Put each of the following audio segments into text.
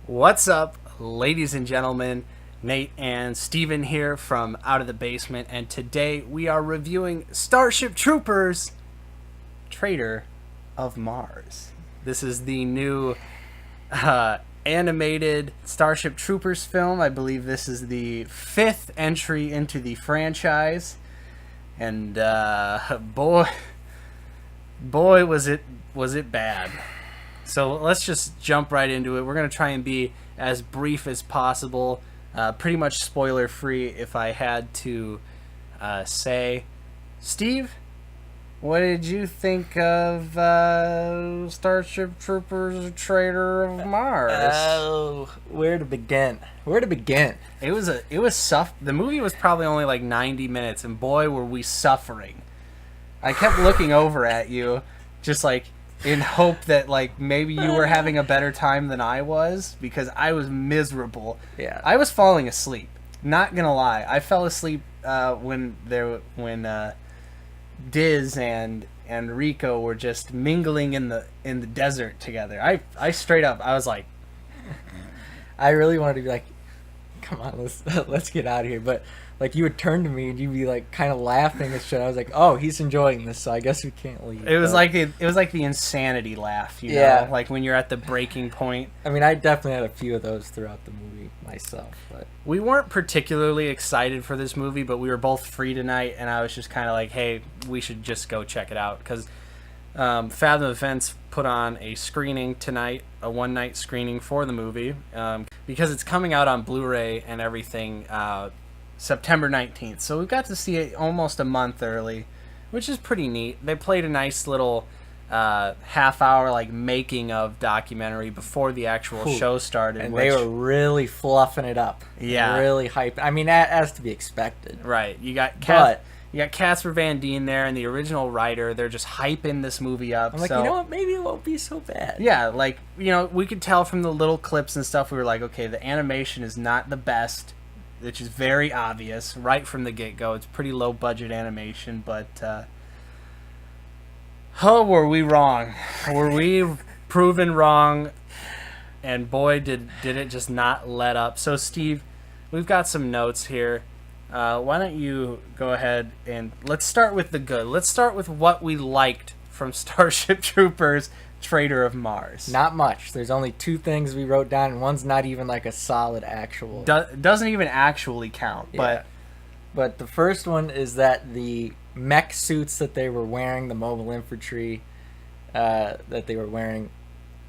What's up, ladies and gentlemen? Nate and Steven here from Out of the Basement, and today we are reviewing Starship Troopers, Traitor of Mars. This is the new animated Starship Troopers film. I believe this is the 5th entry into the franchise, and boy, was it bad. So let's just jump right into it. We're going to try and be as brief as possible, pretty much spoiler free if I had to say. Steve, what did you think of Starship Troopers Traitor of Mars? Oh, where to begin? It was the movie was probably only like 90 minutes, and boy were we suffering. I kept looking over at you, just like in hope that like maybe you were having a better time than I was, because I was miserable. Yeah. I was falling asleep. Not gonna lie, I fell asleep when Diz and Rico were just mingling in the desert together. I straight up, I was like, I really wanted to be like, come on, let's get out of here. But like you would turn to me and you'd be like kind of laughing and shit. I was like, oh, he's enjoying this, so I guess we can't leave. it was like the insanity laugh, you know? Yeah. Like when you're at the breaking point. I mean, I definitely had a few of those throughout the movie myself, but We weren't particularly excited for this movie, but we were both free tonight, and I was just kind of like, hey, we should just go check it out, because Fathom Events put on a screening tonight, a one-night screening for the movie, because it's coming out on Blu-ray and everything September 19th. So we got to see it almost a month early, which is pretty neat. They played a nice little half-hour like making of documentary before the actual show started, and they were really fluffing it up. Yeah. Really hype. I mean, as to be expected. Right. You got Casper Van Dien there, and the original writer. They're just hyping this movie up. I'm like, you know what? Maybe it won't be so bad. Yeah, like, you know, we could tell from the little clips and stuff. We were like, okay, the animation is not the best, which is very obvious right from the get-go. It's pretty low-budget animation, but were we wrong? Were we proven wrong? And boy, did it just not let up. So, Steve, we've got some notes here. Why don't you go ahead and let's start with the good. Let's start with what we liked from Starship Troopers Traitor of Mars. Not much. There's only 2 things we wrote down, and one's not even like a solid actual. Doesn't even actually count. Yeah. But the first one is that the mech suits that they were wearing, the mobile infantry that they were wearing,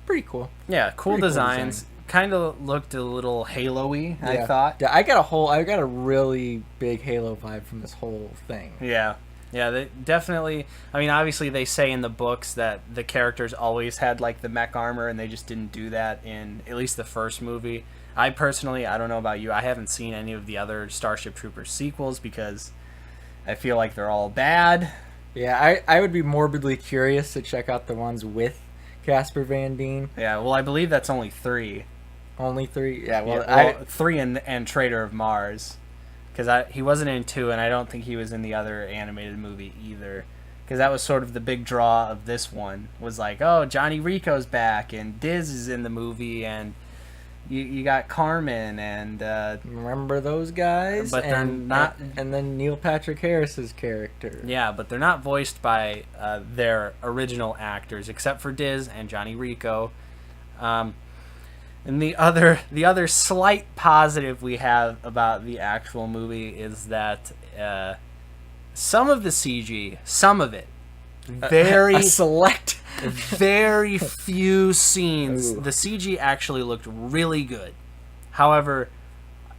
pretty cool. Yeah, cool Pretty designs. Cool kind of looked a little Halo-y, yeah. I thought. Yeah, I got a really big Halo vibe from this whole thing. Yeah. Yeah, they definitely. I mean, obviously they say in the books that the characters always had like the mech armor, and they just didn't do that in at least the first movie. I personally, I don't know about you, I haven't seen any of the other Starship Troopers sequels because I feel like they're all bad. Yeah, I would be morbidly curious to check out the ones with Casper Van Dien. Yeah, well, I believe that's only 3. Only 3? Yeah, well, yeah, 3 and Traitor of Mars. Because he wasn't in 2, and I don't think he was in the other animated movie either. Because that was sort of the big draw of this one. Was like, oh, Johnny Rico's back, and Diz is in the movie, and you got Carmen, and remember those guys? But they're not. And then Neil Patrick Harris's character. Yeah, but they're not voiced by their original actors, except for Diz and Johnny Rico. And the other slight positive we have about the actual movie is that some of the CG, some of it, very select, very few scenes, Ooh. the CG actually looked really good. However,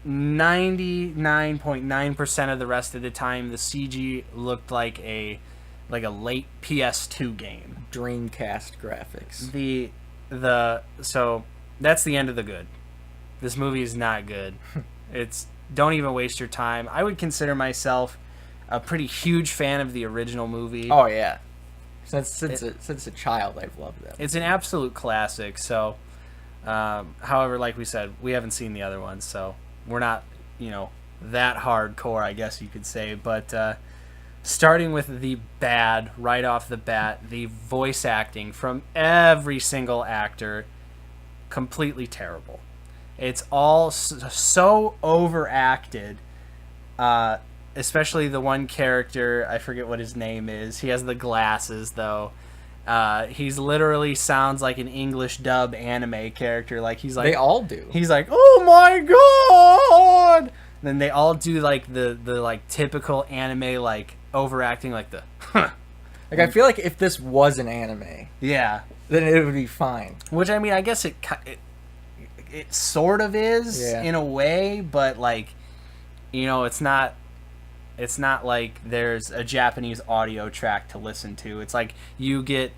99.9% of the rest of the time, the CG looked like a late PS2 game. Dreamcast graphics. So that's the end of the good. This movie is not good. Don't even waste your time. I would consider myself a pretty huge fan of the original movie. Oh yeah, since a child, I've loved them. It's an absolute classic. So, however, like we said, we haven't seen the other ones, so we're not, that hardcore, I guess you could say. But starting with the bad right off the bat, the voice acting from every single actor, completely terrible. It's all so overacted. Especially the one character, I forget what his name is. He has the glasses, though. He's literally sounds like an English dub anime character. Like he's like They all do. He's like, oh my god! And then they all do like the like typical anime like overacting, like the. Like I feel like if this was an anime, Yeah. then it would be fine. Which I mean, I guess it sort of is in a way, but like, you know, it's not like there's a Japanese audio track to listen to. It's like you get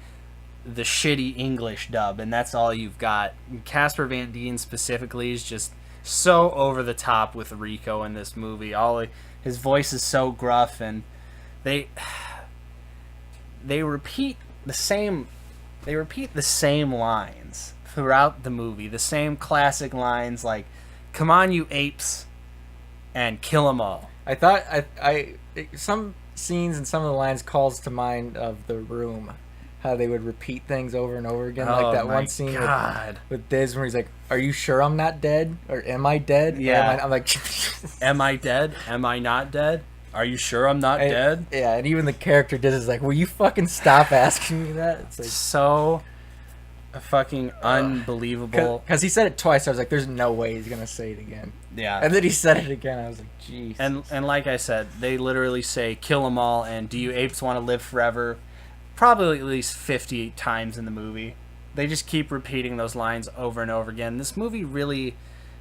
the shitty English dub, and that's all you've got. Casper Van Dien specifically is just so over the top with Rico in this movie. His voice is so gruff, and they repeat the same lines throughout the movie. The same classic lines like, "Come on, you apes," and "Kill 'em all." I thought some scenes and some of the lines calls to mind of The Room, how they would repeat things over and over again, like that one scene with Diz where he's like, "Are you sure I'm not dead? Or am I dead?" Yeah, I'm like, "Am I dead? Am I not dead? Are you sure I'm not dead?" Yeah, and even the character Diz is like, "Will you fucking stop asking me that?" It's like so fucking unbelievable. Because he said it twice. I was like, "There's no way he's gonna say it again." Yeah. And then he said it again. I was like, "Jeez." And like I said, they literally say "kill 'em all" and "do you apes want to live forever?" Probably at least 50 times in the movie. They just keep repeating those lines over and over again. This movie really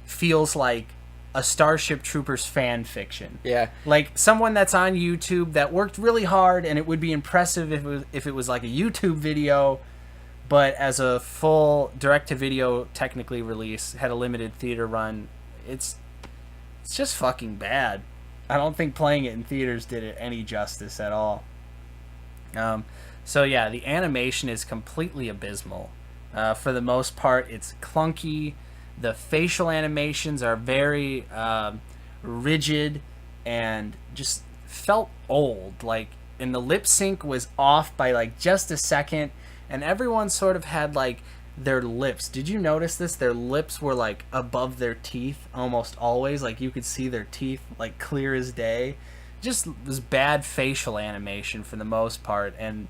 feels like a Starship Troopers fan fiction. Yeah. Like someone that's on YouTube that worked really hard, and it would be impressive if it was like a YouTube video, but as a full direct-to-video technically release, had a limited theater run. It's just fucking bad. I don't think playing it in theaters did it any justice at all. So yeah, the animation is completely abysmal. For the most part, it's clunky. The facial animations are very rigid and just felt old. Like, and the lip sync was off by like just a second, and everyone sort of had like their lips. Did you notice this? Their lips were like above their teeth almost always. Like you could see their teeth like clear as day. Just was bad facial animation for the most part, and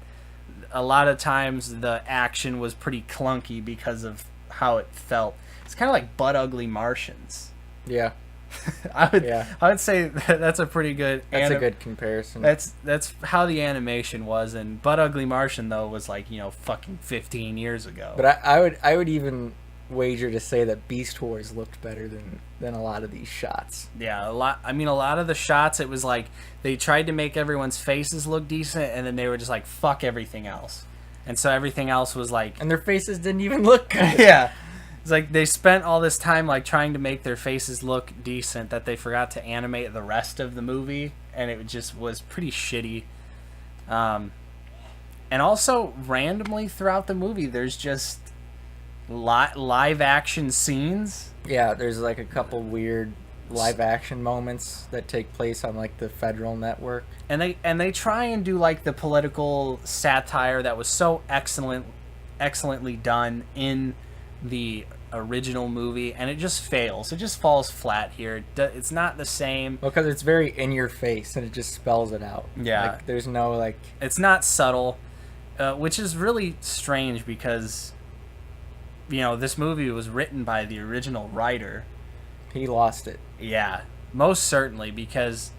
a lot of times the action was pretty clunky because of how it felt. It's kind of like Butt Ugly Martians. Yeah. I would say that's a pretty good. That's a good comparison. That's how the animation was, and Butt Ugly Martian though was like, you know, fucking 15 years ago. But I would even wager to say that Beast Wars looked better than a lot of these shots. Yeah, a lot. I mean, a lot of the shots, it was like they tried to make everyone's faces look decent, and then they were just like, fuck everything else, and so everything else was like, and their faces didn't even look good. Yeah. It's like they spent all this time like trying to make their faces look decent that they forgot to animate the rest of the movie, and it just was pretty shitty. And also randomly throughout the movie, there's just live action scenes. Yeah, there's like a couple weird live action moments that take place on like the Federal Network, and they try and do like the political satire that was so excellently done in the original movie, and it just fails. It just falls flat here. It's not the same. Well, because it's very in your face, and it just spells it out. Yeah. Like, there's no, like... It's not subtle, which is really strange because, you know, this movie was written by the original writer. He lost it. Yeah, most certainly, because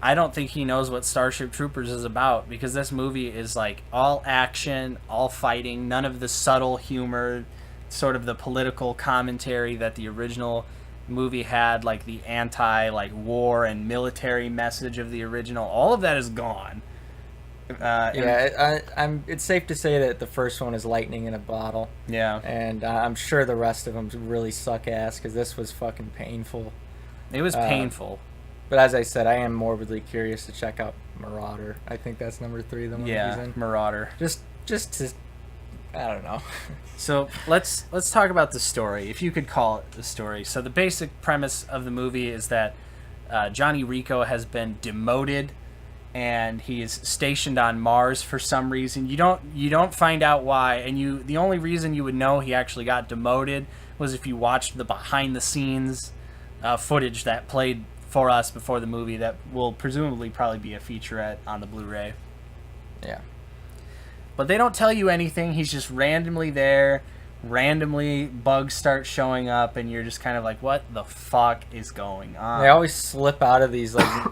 I don't think he knows what Starship Troopers is about, because this movie is, like, all action, all fighting, none of the subtle humor, sort of the political commentary that the original movie had, like the war and military message of the original. All of that is gone. It's safe to say that the first one is lightning in a bottle. Yeah. And I'm sure the rest of them really suck ass, because this was fucking painful. It was painful. But as I said, I am morbidly curious to check out Marauder. I think that's number 3. The one he's in. Marauder. Just to, I don't know. So let's talk about the story, if you could call it the story. So the basic premise of the movie is that Johnny Rico has been demoted, and he is stationed on Mars for some reason. You don't find out why, and the only reason you would know he actually got demoted was if you watched the behind the scenes footage that played for us before the movie that will presumably probably be a featurette on the Blu-ray. Yeah. But they don't tell you anything. He's just randomly there. Randomly, bugs start showing up, and you're just kind of like, what the fuck is going on? They always slip out of these, like,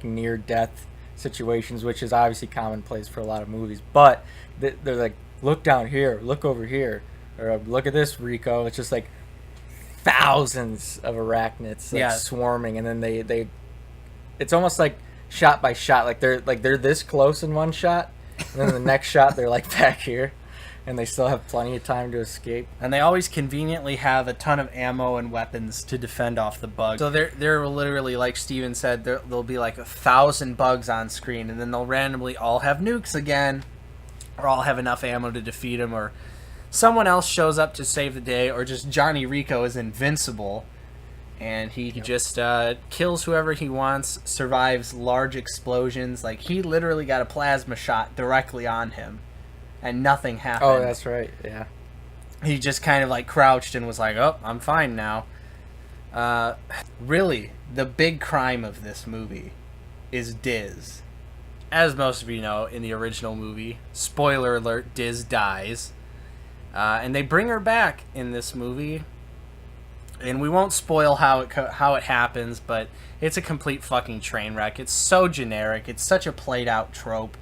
near-death situations, which is obviously commonplace for a lot of movies. But they're like, look down here, look over here, or look at this, Rico. It's just like thousands of arachnids swarming, and then they it's almost like shot by shot, like they're this close in one shot, and then the next shot they're like back here, and they still have plenty of time to escape. And they always conveniently have a ton of ammo and weapons to defend off the bugs. So they're literally, like Steven said, there'll be like 1,000 bugs on screen, and then they'll randomly all have nukes again, or all have enough ammo to defeat them, or someone else shows up to save the day, or just Johnny Rico is invincible, and he just kills whoever he wants, survives large explosions. Like, he literally got a plasma shot directly on him, and nothing happened. Oh, that's right, yeah. He just kind of like crouched and was like, oh, I'm fine now. Really, the big crime of this movie is Diz. As most of you know, in the original movie, spoiler alert, Diz dies. And they bring her back in this movie, and we won't spoil how it happens, but it's a complete fucking train wreck. It's so generic. It's such a played out trope.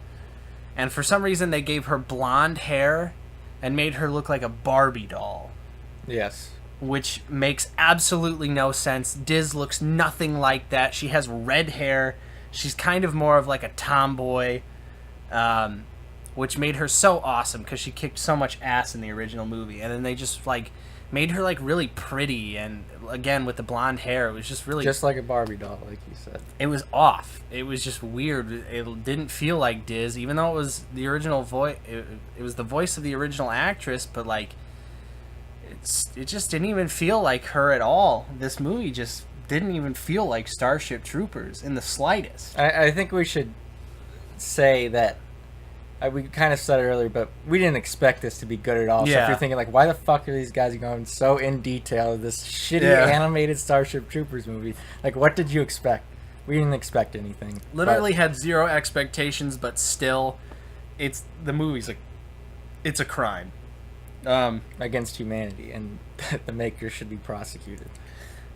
And for some reason, they gave her blonde hair and made her look like a Barbie doll. Yes. Which makes absolutely no sense. Diz looks nothing like that. She has red hair. She's kind of more of like a tomboy. Which made her so awesome because she kicked so much ass in the original movie. And then they just like made her like really pretty, and again with the blonde hair, it was just really just like a Barbie doll, like you said. It was off. It was just weird. It didn't feel like Diz, even though it was the original voice. It was the voice of the original actress, but like it just didn't even feel like her at all. This movie just didn't even feel like Starship Troopers in the slightest. I think we should say that. We kind of said it earlier, but we didn't expect this to be good at all. Yeah. So if you're thinking, like, why the fuck are these guys going so in detail with this shitty animated Starship Troopers movie? Like, what did you expect? We didn't expect anything. Literally had zero expectations, but still, the movie's like, it's a crime. Against humanity, and the makers should be prosecuted.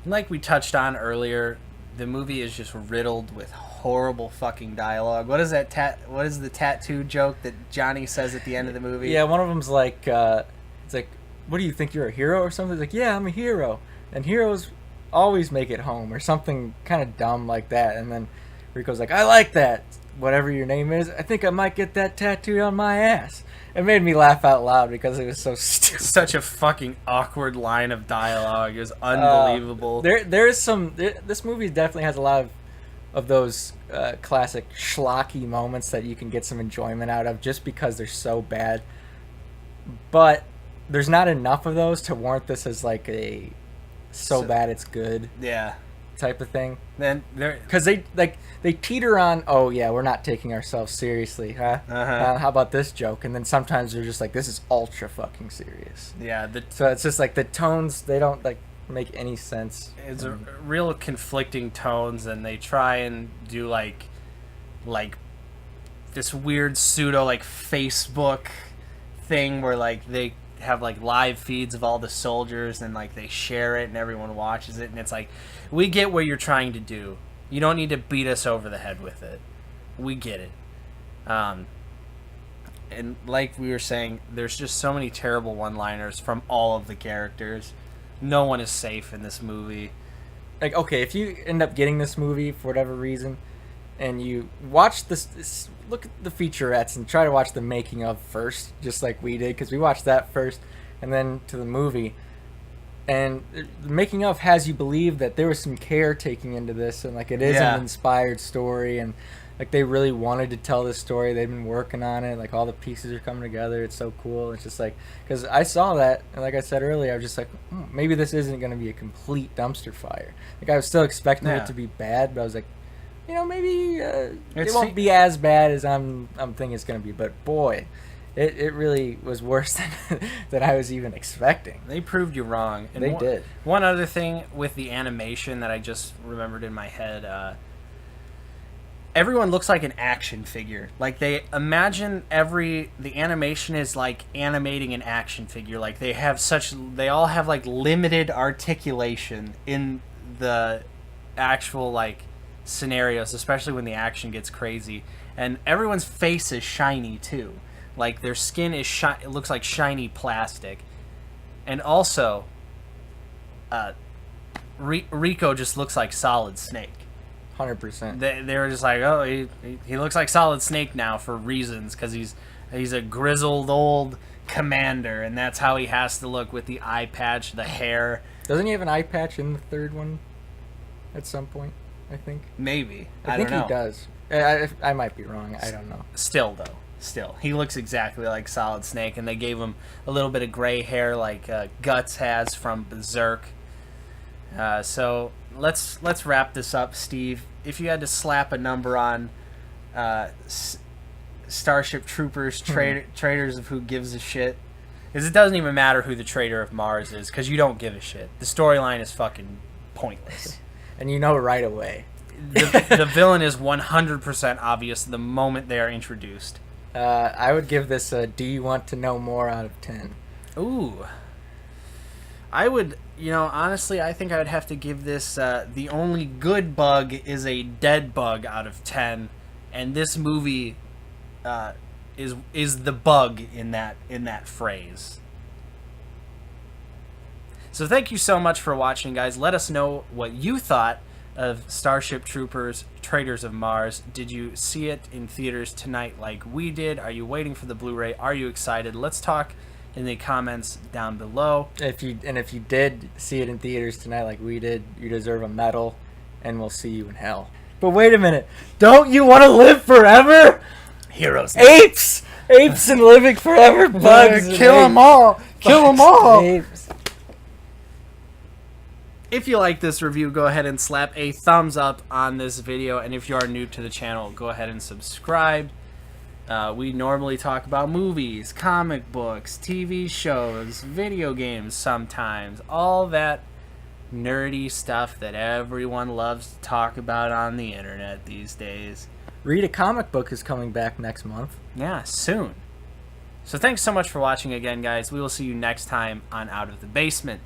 Like we touched on earlier, the movie is just riddled with horrible fucking dialogue. What is that? What is the tattoo joke that Johnny says at the end of the movie? Yeah, one of them's like, it's like, what do you think, you're a hero or something? He's like, yeah, I'm a hero, and heroes always make it home, or something kind of dumb like that. And then Rico's like, I like that. Whatever your name is, I think I might get that tattooed on my ass. It made me laugh out loud because it was so stupid. Such a fucking awkward line of dialogue. It was unbelievable. This movie definitely has a lot of those classic schlocky moments that you can get some enjoyment out of just because they're so bad. But there's not enough of those to warrant this as like a so bad it's good. Yeah. Type of thing. Then because they teeter on, oh yeah, we're not taking ourselves seriously, huh? How about this joke? And then sometimes they're just like, this is ultra fucking serious. Yeah. So it's just like the tones, they don't like make any sense. It's a real conflicting tones, and they try and do like this weird pseudo like Facebook thing where like they have like live feeds of all the soldiers, and like they share it and everyone watches it, and it's like, we get what you're trying to do. You don't need to beat us over the head with it. We get it. And like we were saying, there's just so many terrible one-liners from all of the characters. No one is safe in this movie. Like, okay, if you end up getting this movie for whatever reason, and you watch this, look at the featurettes and try to watch the making of first, just like we did, because we watched that first, and then to the movie. And the making of has you believe that there was some care taking into this, and like it is an inspired story, and like they really wanted to tell this story. They've been working on it. Like all the pieces are coming together. It's so cool. It's just like, because I saw that, and like I said earlier, I was just like, maybe this isn't going to be a complete dumpster fire. Like I was still expecting it to be bad, but I was like, maybe it won't be as bad as I'm thinking it's going to be. But boy, It really was worse than I was even expecting. They proved you wrong. And they did. One other thing with the animation that I just remembered in my head, everyone looks like an action figure. Like, they imagine the animation is like animating an action figure. Like, they all have like limited articulation in the actual like scenarios, especially when the action gets crazy. And everyone's face is shiny too. Like, their skin is it looks like shiny plastic. And also, Rico just looks like Solid Snake. 100%. They were just like, oh, he looks like Solid Snake now for reasons, because he's a grizzled old commander, and that's how he has to look with the eye patch, the hair. Doesn't he have an eye patch in the third one at some point, I think? Maybe. I think he does. I might be wrong. I don't know. Still, he looks exactly like Solid Snake, and they gave him a little bit of gray hair like Guts has from Berserk. So let's wrap this up, Steve. If you had to slap a number on Starship Troopers, Traitors of Who Gives a Shit, because it doesn't even matter who the Traitor of Mars is, because you don't give a shit. The storyline is fucking pointless. And you know right away. The villain is 100% obvious the moment they are introduced. I would give this a do you want to know more out of 10. Ooh. I would, honestly, I think I would have to give this the only good bug is a dead bug out of 10, and this movie is the bug in that phrase. So thank you so much for watching, guys. Let us know what you thought of Starship Troopers, Traitors of Mars. Did you see it in theaters tonight like we did? Are you waiting for the Blu-ray? Are you excited? Let's talk in the comments down below. If you did see it in theaters tonight like we did, you deserve a medal, and we'll see you in hell. But wait a minute. Don't you want to live forever? Heroes. Apes and living forever. Bugs. Kill them all. Kill them all. Apes. If you like this review, go ahead and slap a thumbs up on this video. And if you are new to the channel, go ahead and subscribe. We normally talk about movies, comic books, TV shows, video games sometimes. All that nerdy stuff that everyone loves to talk about on the internet these days. Read a Comic Book is coming back next month. Yeah, soon. So thanks so much for watching again, guys. We will see you next time on Out of the Basement.